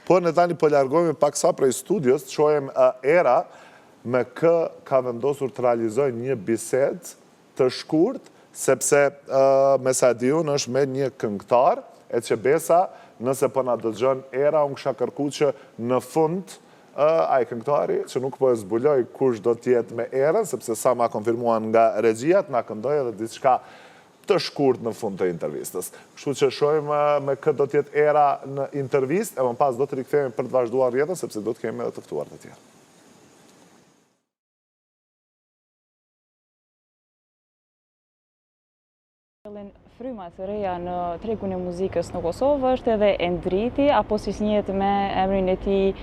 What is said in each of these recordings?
Po në tani po largohemi pak sa prej studios, të shohem Era me kë ka vendosur të realizoj një bised të shkurt, sepse me sa di unë është me një këngëtar, e që besa, nëse po na dëgjon Era, unë kisha kërku që në fund ai këngëtari, që nuk po e zbuloj kush do t'jetë me Erën, sepse sa ma konfirmuan nga regjia, na këndoj edhe diçka të shkurt në fund të intervistës. Kështu që shohim me këtë do t'jetë Era në intervistë, e më pas do të rikthehemi për të vazhduar rjetën, sepse do të kemi edhe të ftuar të tjerë. Frymat e reja në tregun e muzikës në Kosovë është edhe Endriti, apo si njihet me emrin e tij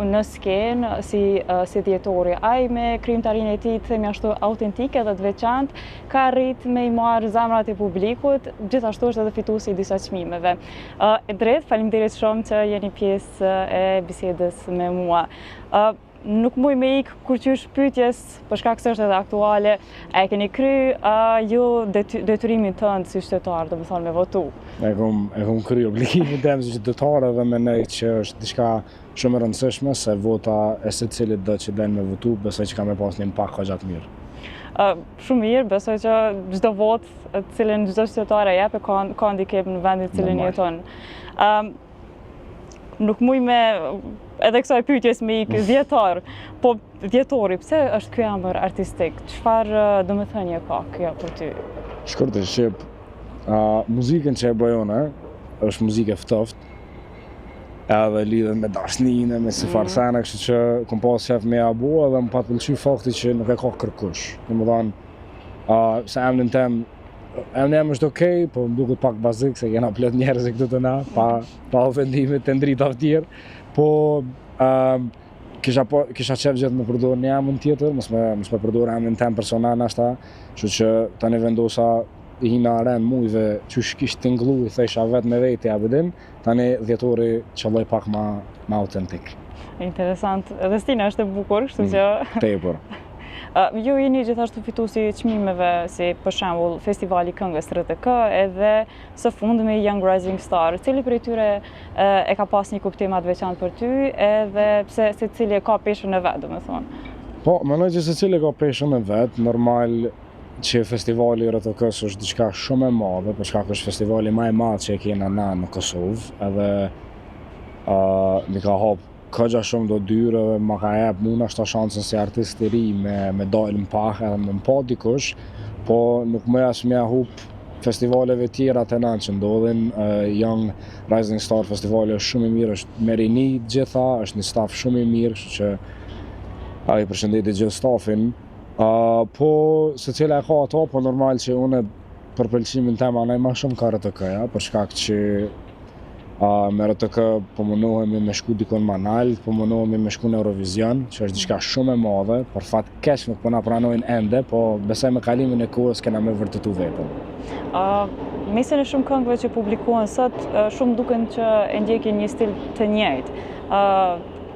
në skenë si djetori. Ai me krijimtarinë e tij, themi ashtu, autentike dhe të veçantë, ka arrit me i marrë zemrat e publikut, gjithashtu është edhe fituesi i disa çmimeve. Drejt, faleminderit shumë që jeni pjesë e bisedës me mua. Nuk muj me ikë kur qysh pyetjes, për shkak se është edhe aktuale, e keni kry ju detyrimin tënd si qytetar, do të thonë me votu? E kom kry obligimin tim si qytetar dhe mendoj që është diçka shumë e rëndësishme, se vota e secilit do që den me votu, besoj që ka me pas një impakt kaq të mirë. Shumë mirë, besoj që çdo votë të cilën çdo qytetar e jep ka ndikim në vendin të cilin jeton. Nuk muj me edhe kësaj pyetjes me ikë djetar, po djetori, pse është ky emër artistik? Çfarë domethënie ka kjo për ty? Shkurt e shqip, muzikën që e bëj unë është muzikë e ftoftë, edhe lidhet me dashninë, me sifarsana, kështu që kom pas shef me abu edhe më pat pëlqy fakti që nuk e ka kërkush. Domethënë, se emrin tem është okej, po më duket pak bazik, se kena plot njerëz këtu të na, pa ofendime të ndrita të tjerë. Po kisha qef gjithë me përdor një emën tjetër, mos me përdor emrin tem personal ashta, kështu që tani vendosa hina ren mujve që kishtë tinglu i thesha vetë me veti abedin, tani djetori qëlloj pak ma autentik. Interesant, edhe stina është e bukur, kështu që... Tepër. Ju jeni gjithashtu fituesi çmimeve si për shembull Festivali Këngës RTK edhe së fundmi Young Rising Star. Cili prej tyre e ka pas një kuptim të veçantë për ty, edhe pse secili ka peshën e vet, domethënë? Po, mendoj që secili ka peshën e vet, normal që festivali RTK-s është diçka shumë e madhe, për shkak është festivali më i madh që e kena na në Kosovë, edhe mi ka hap këgja shumë do dyrë dhe ma ka jep muna shta shansën si artist i ri me dalë më pak edhe me më pa dikush, po nuk më jasë mja hup festivaleve tjera të nanë që ndodhin. Young Rising Star Festivali është shumë i mirë, është me rini gjitha, është një staf shumë i mirë, që i përshëndeti gjithë stafin. Po se cila e ka ato, po normal që une për pëlqimin tema nej ma shumë ka RTK-ja, për shkak që me RTK po mundohemi me shku dikon ma nalt, po mundohemi me shku në Eurovision, që është diçka shumë e madhe, për fat keq nuk po na pranojnë ende, po besoj me kalimin e kohës kena me vërtetu vetëm. Mesin e shumë këngëve që publikohen sot, shumë duken që e ndjekin një stil të njëjtë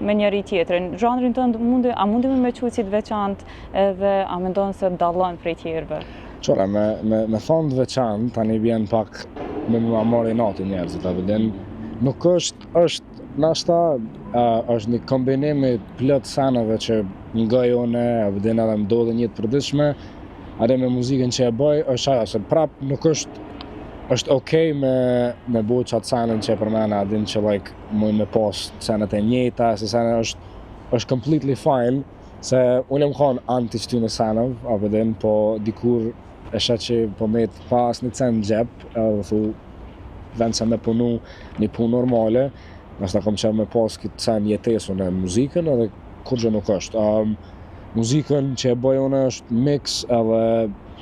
me njëri tjetrin. Zhanrin tënd a mundi me quajtë si të veçantë edhe a mendon se dallon prej tjerëve? Qora, me thonë të veçantë, tani vjen pak me më marrë nati njerëzit, abedin. Nuk është nashta, është një kombinimi plot sanave që nga jone, abedin edhe më dodhe njëtë përdishme, edhe me muzikën që e bëj, është ajo, se prap nuk është okej me bo qatë sanën që e përmena, adin që muj me pas sanët e njëta, se sanët është completely fine, se unë më konë anti qëty në sanëv, abedin, po dikur e shetë që po me të pas një cen në gjep, edhe thu, vend se me punu një punë normale, nështë kom qenë me pas këtë cen jetesu në muzikën, edhe kur gjë nuk është. Muzikën që e bëj unë është mix, edhe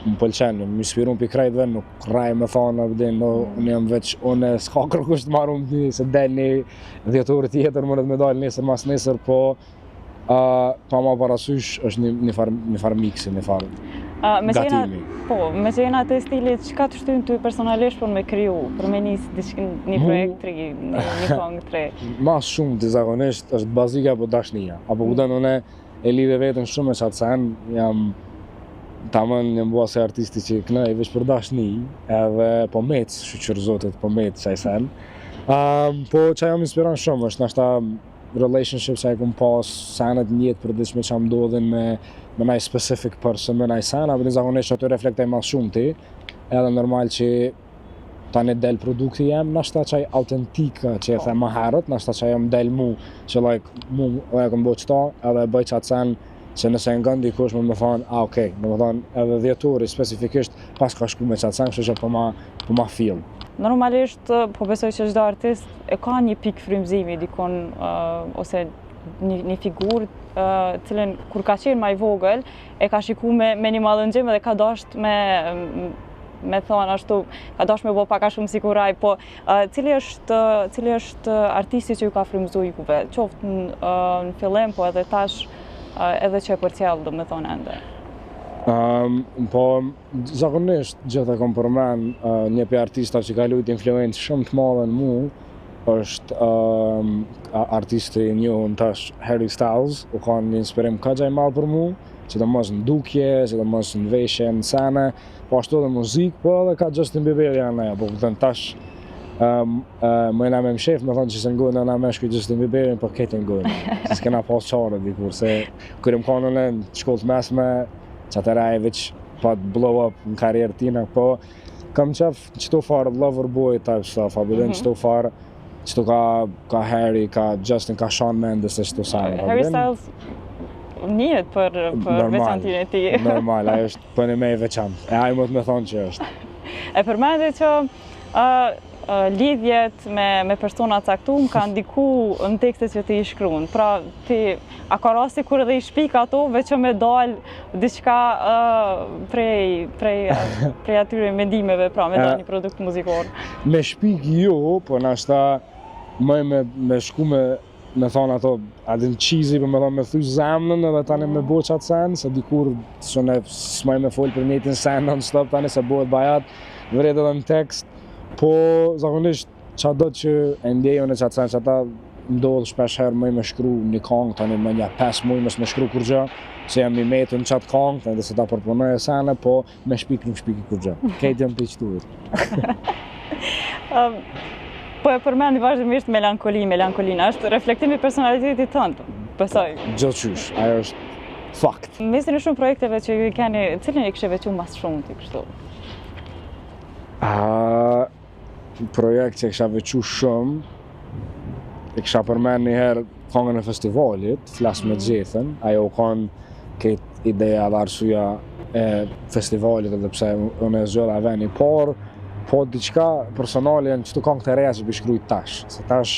më pëlqenë, më inspirun për krejtëve, nuk raj me thonë, unë jam veç, unë s'ka kërkush të marrë unë se del një djetori tjetër, mënet me dalë nesër mas nesër, po pa ma parasysh është një farë mixi, një farë gatimi. Me që jena të stilit, që ka të shtynë ty personalisht për me kriju, për me një projekt të një këngë të re? Mas shumë të zakonisht është bazika për dashnia. Apo kudën une e lidhe vetën shumë me qatë sen, tamën jam bua se artisti që kënaj veç për dashni, edhe po mec, shqyqër zotit, po mec qaj sen. Po që jam inspiron shumë, është nashta relationships që kom pas, sanet njetë për diçme që ndodhin me naj specific person, me naj sen, apo zakonisht që të reflektoj ma shumë ti, edhe normal që tani del produkti jem, nashta që autentika që e the ma herët, nashta që jem del mu, që mu e kom bo qëta, edhe bëj qatë sen, që nëse nga dikush më thonë, okej, më thonë edhe dhjetori specifikisht pas ka shku me qatë sen, kështu që po ma film. Normalisht, po besoj që çdo artist e ka një pikë frymëzimi dikon ose një figurë cilën kur ka qenë më i vogël e ka shikuar me një mallëngjim dhe ka dashur me thonë ashtu, ka dashur me bo pak a shumë sikuraj, po cili është artisti që ju ka frymëzuar juve, qoftë në fillim, po edhe tash edhe që e përcjell, domethënë ende. Po, zakonisht gjithë e kom përmen një për artista që ka lujt influencë shumë të madhe në mu, është artisti njohur tash Harry Styles, u ka një inspirim ka gjaj malë për mu, që të mos në dukje, që të mos në veshje, në sene, po ashtu edhe muzikë, po edhe ka Justin Bieber janë neja, po këtën tash më jena me më shef, me thonë që se ngojnë në me shkuj Justin Bieberin, po këtë ngojnë, se s'kena pas qare dikur, se kërëm kanë në shkollë të mesme, që atëra e veç pa të blow up në karierë tina, po kam qef qëto farë lover boy type stuff, a bëden qëto farë, qëto ka Harry, ka Justin, ka Shawn Mendes e qëto sanë. Harry Styles njët për veçantin e ti. Normal, ajo është për një me i veçant, e ajo më të me thonë që është. E përmende që lidhjet me persona caktuar ka ndiku në tekstet që ti i shkruan. Pra, a ka rasti kur edhe i shpik ato, veç me dalë diçka prej atyre mendimeve, pra me dalë një produkt muzikor? Me shpik jo, po nashta më me shku me thonë ato, adin qizi, për me thonë me thuj zemnën edhe tani me bo qatë sen, se dikur s'maj me folë për njëtin sen non-stop tani se bohet bajat, vret edhe në tekst. Po, zakonisht, qa do që e ndjejën e qatë sen, që ata ndodhë shpesh herë më me shkru një kongë, tani me një 5 muj me shkru kur gjë, se jam i metu në qatë kongë, edhe se ta përpunoj e sene, po me shpik nuk shpiki kur gjë. Kejt jam të i qëturit. Po e përmendi vazhdimisht melankolinë, është reflektimi personalitetit tënd, besoj. Gjithçysh, ajo është fakt. Mesin e shumë projekteve që ju i keni, cilin e kishe veçu mas shumë ti kështu? Projekt që kisha veçu shumë, e kisha përmen njëherë kongën e festivalit, Flas me Gjethen, ajo kanë këtë ideja dhe arsuja e festivalit edhe pse unë e zgjodha veni parë, po diçka personale në qëtu kongë të reja që bishkrujt tash. Se tash,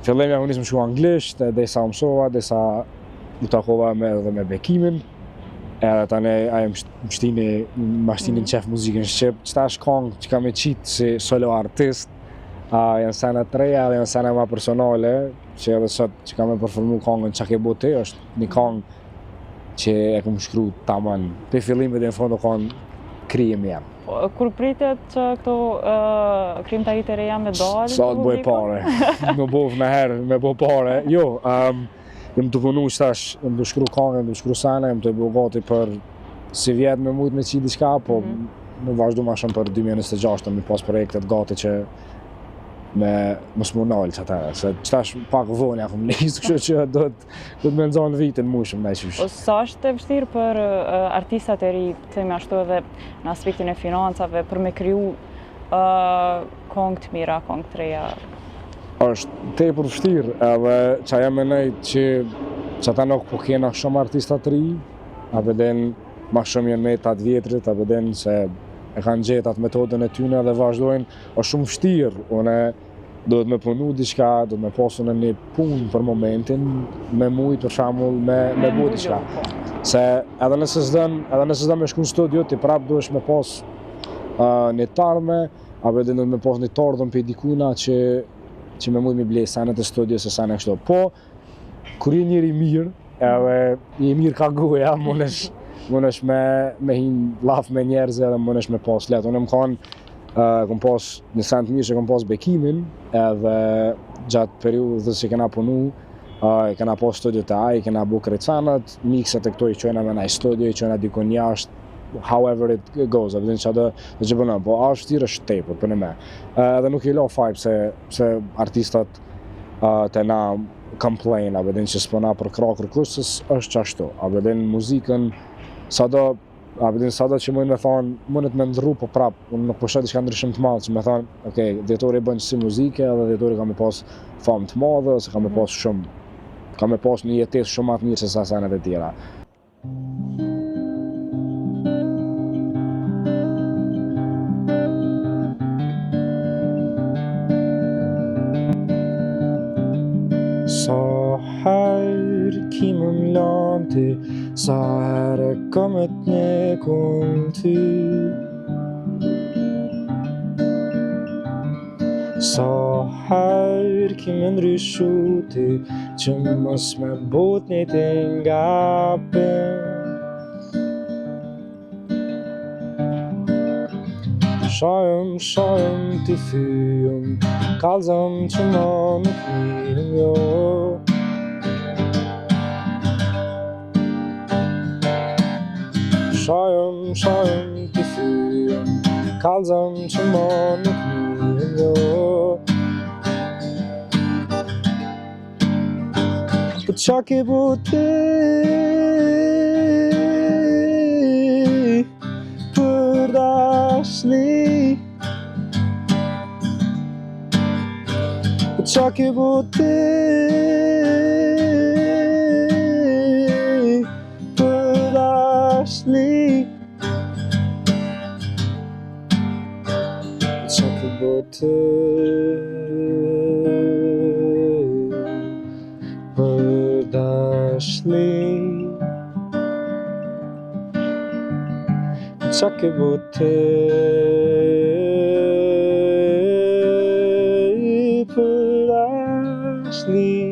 fillim jam unisë më shku anglisht, dhe sa mësova, dhe sa u takova edhe me bekimin, edhe tani ajo më shtini qef muzikën shqip, që tash kongë që kam e qitë si solo artist, janë sene të reja dhe janë sene ma personale, që edhe sot që kam e performu kongën që ke bote, është një kongë që e kom shkru taman, për fillimit dhe në fondo kanë krijem jam. Kur pritet që këto krijimtarit e reja me dalë? Sa të bëj pare, në bov në herë me bo pare. Jo, jem të punu qëtash, jem të shkru kongë, jem të shkru sene, jem të bëj gati për si vjetë me mujtë me qi diçka, po më vazhdu ma shumë për 2026 me pas projektet gati që me mos më nalë që atëre, se qëtash pak vonja kom lisë, kështu që do të me nëzonë vitin mu shumë najqysh. Sa është e vështirë për artistat e ri, të me ashtu edhe në aspektin e financave, për me kriju kongë të mira, kongë të reja? Është tepër vështirë, edhe që jam e nejtë që ata nuk po kena shumë artistat të ri, apo den ma shumë jenë me 8 vjetrit, apo den se e kanë gjetë atë metodën e tyne dhe vazhdojnë, është shumë vështirë, une do të me punu diçka, do të me pasu në një punë për momentin, me mujtë për shamull, me bu diçka. Se edhe nëse s'dën me shku në studio, ti prap duhesh me pas një tarme, apo edhe do me pas një tardhën për dikuna që me mujtë mi blej sanet e studio se sanet kështu. Po, kur je njëri mirë, edhe një mirë ka goja, mënesh me hinë laf me njerëzë edhe mënesh me pas letë. Unë kom pas një sen të mirë që kom pas bekimin edhe gjatë periudhës që kena punu, kena pas studio të aj, kena bu krejt sanat, mikset e këto i qojna me naj studio, i qojna dikon jashtë, however it goes, a din çfarë do të bëjmë, po është tepër për ne. Edhe nuk i lo faj pse artistat të na complain, a din që s'po na për krah kërkues, është çashtu. A din muzikën sado që mund me thonë, mundet me ndrru, po prap, unë nuk po shoh diçka ndryshim të madh, që me thonë, okay, djetori bën si muzike, edhe djetori ka me pas famë të madhe, ose ka me pas një jetesë shumë më të mirë se sa senet e tjera. Sa herë ki më mlanti, sa herë kommet një kun ty. Sa herë ki më ndryshu ti, që mos me bot një të ngapim. Shajëm t'i fyëm, kallëzëm që ma nuk mirëm jo. Shajëm t'i fyëm, kallëzëm që ma nuk mirëm jo. Po qa ke bo ti për dashni? Po qa ke bo ti për dashni? Po qa ke bo ti për dashni? Qa ke bo ti për dashni?